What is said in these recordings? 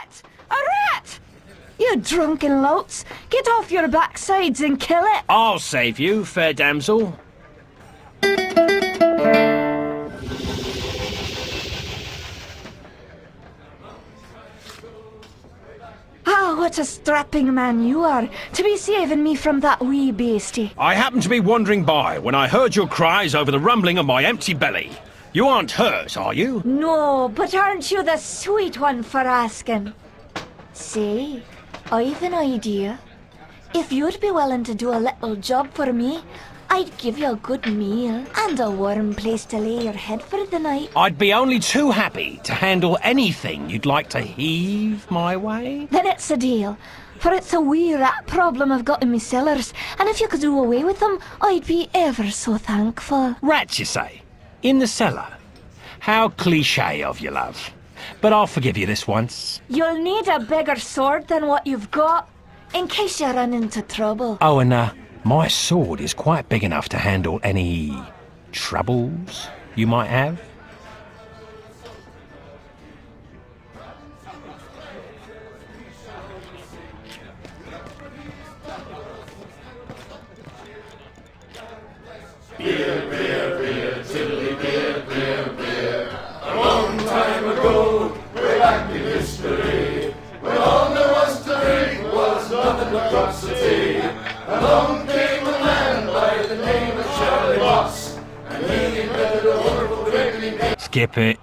rat! A rat! You drunken louts, get off your backsides and kill it! I'll save you, fair damsel. Ah, what a strapping man you are, to be saving me from that wee beastie. I happened to be wandering by when I heard your cries over the rumbling of my empty belly. You aren't hurt, are you? No, but aren't you the sweet one for asking? Say, I've an idea. If you'd be willing to do a little job for me, I'd give you a good meal and a warm place to lay your head for the night. I'd be only too happy to handle anything you'd like to heave my way. Then it's a deal, for it's a wee rat problem I've got in me cellars, and if you could do away with them, I'd be ever so thankful. Rats, you say? In the cellar? How cliché of you, love. But I'll forgive you this once. You'll need a bigger sword than what you've got, in case you run into trouble. Oh, and my sword is quite big enough to handle any troubles you might have. Beer, beer, beer, tiddly beer, beer, beer. A long time ago, way back in history, when all there was to drink was nothing but cups of tea, along came a man by the name of Charlie Boss, and he invented a wonderful drinking. Skip it.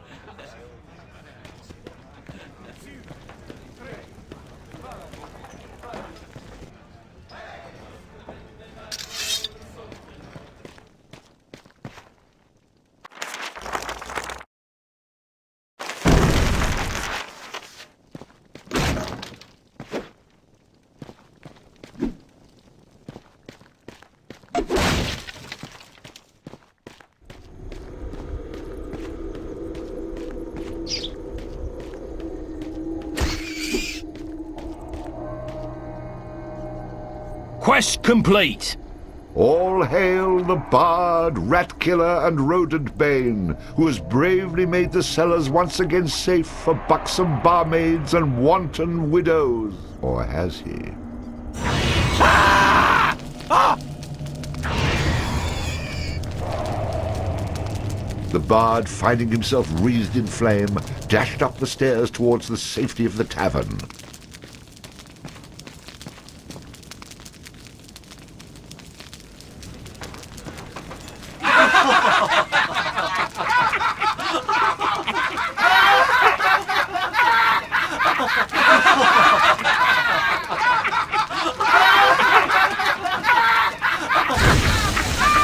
Quest complete! All hail the bard, rat killer, and rodent bane, who has bravely made the cellars once again safe for buxom barmaids and wanton widows. Or has he? Ah! Ah! The bard, finding himself wreathed in flame, dashed up the stairs towards the safety of the tavern.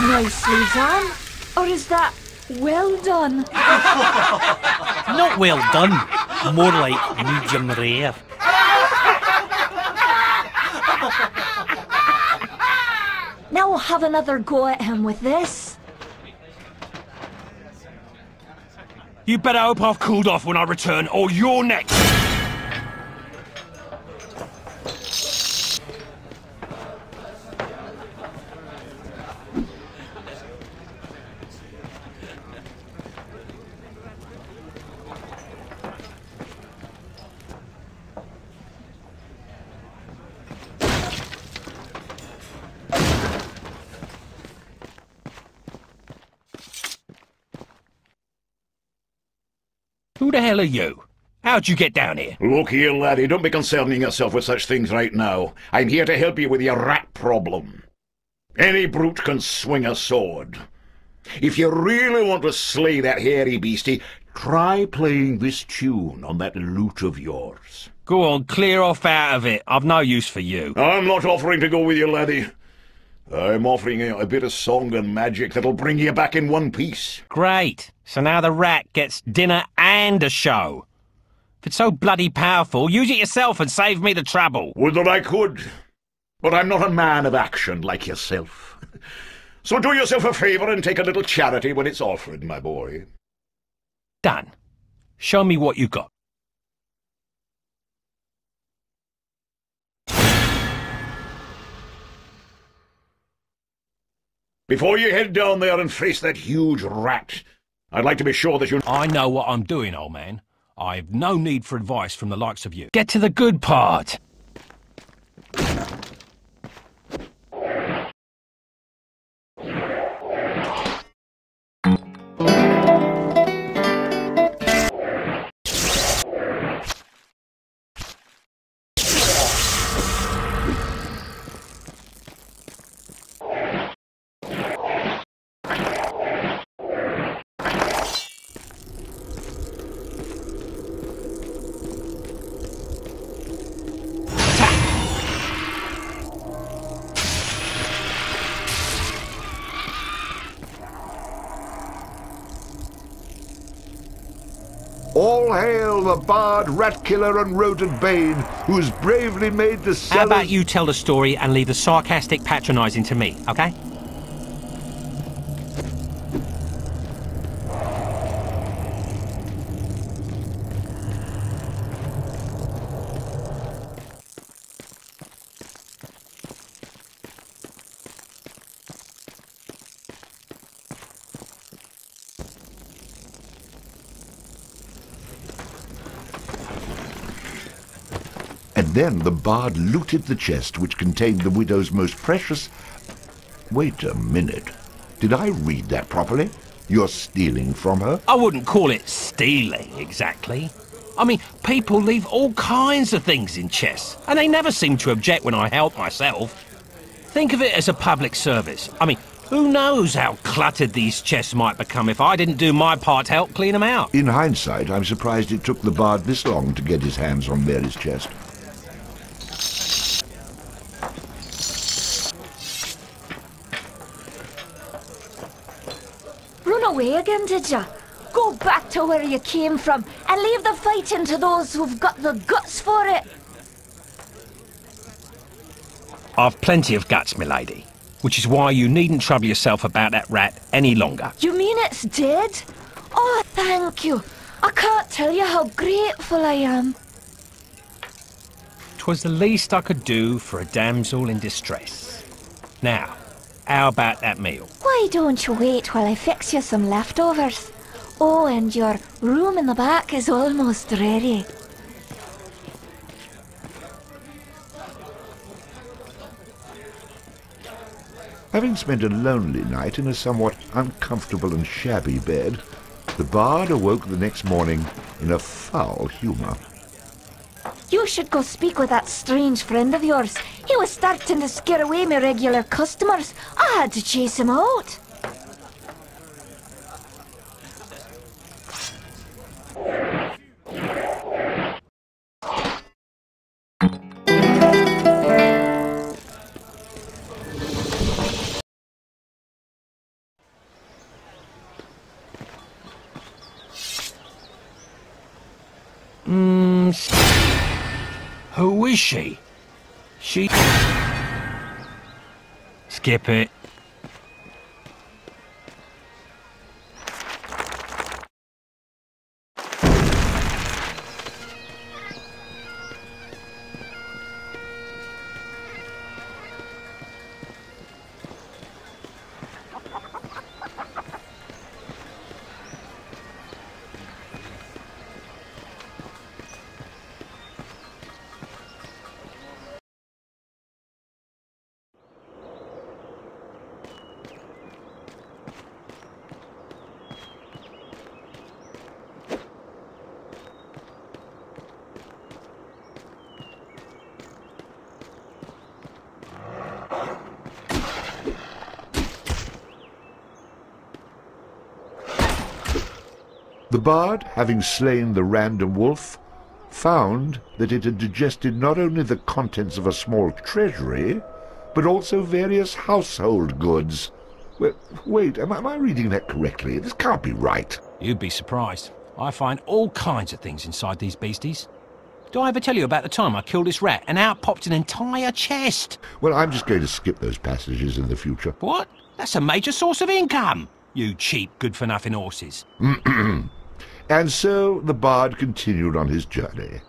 Nicely done. Or is that well done? Not well done. More like medium rare. Now we'll have another go at him with this. You better hope I've cooled off when I return, or you're next! Who the hell are you? How'd you get down here? Look here, laddie, don't be concerning yourself with such things right now. I'm here to help you with your rat problem. Any brute can swing a sword. If you really want to slay that hairy beastie, try playing this tune on that lute of yours. Go on, clear off out of it. I've no use for you. I'm not offering to go with you, laddie. I'm offering you a bit of song and magic that'll bring you back in one piece. Great. So now the rat gets dinner and a show. If it's so bloody powerful, use it yourself and save me the trouble. Would that I could. But I'm not a man of action like yourself. So do yourself a favour and take a little charity when it's offered, my boy. Done. Show me what you got. Before you head down there and face that huge rat, I'd like to be sure that you... I know what I'm doing, old man. I've no need for advice from the likes of you. Get to the good part. All hail the bard, rat killer and rodent bane, who has bravely made the cellars... How about you tell the story and leave the sarcastic patronising to me, okay? And then the bard looted the chest which contained the widow's most precious... Wait a minute. Did I read that properly? You're stealing from her? I wouldn't call it stealing, exactly. I mean, people leave all kinds of things in chests, and they never seem to object when I help myself. Think of it as a public service. I mean, who knows how cluttered these chests might become if I didn't do my part to help clean them out. In hindsight, I'm surprised it took the bard this long to get his hands on Mary's chest. Run away again, did ya? Go back to where you came from and leave the fighting to those who've got the guts for it. I've plenty of guts, milady, which is why you needn't trouble yourself about that rat any longer. You mean it's dead? Oh, thank you. I can't tell you how grateful I am. 'Twas the least I could do for a damsel in distress. Now, how about that meal? Why don't you wait while I fix you some leftovers? Oh, and your room in the back is almost ready. Having spent a lonely night in a somewhat uncomfortable and shabby bed, the bard awoke the next morning in a foul humour. You should go speak with that strange friend of yours. He was starting to scare away my regular customers. I had to chase him out. Who is she? Skip it. The bard, having slain the random wolf, found that it had digested not only the contents of a small treasury, but also various household goods. Well, wait, am I reading that correctly? This can't be right. You'd be surprised. I find all kinds of things inside these beasties. Do I ever tell you about the time I killed this rat and out popped an entire chest? Well, I'm just going to skip those passages in the future. What? That's a major source of income, you cheap, good-for-nothing horses. And so the bard continued on his journey.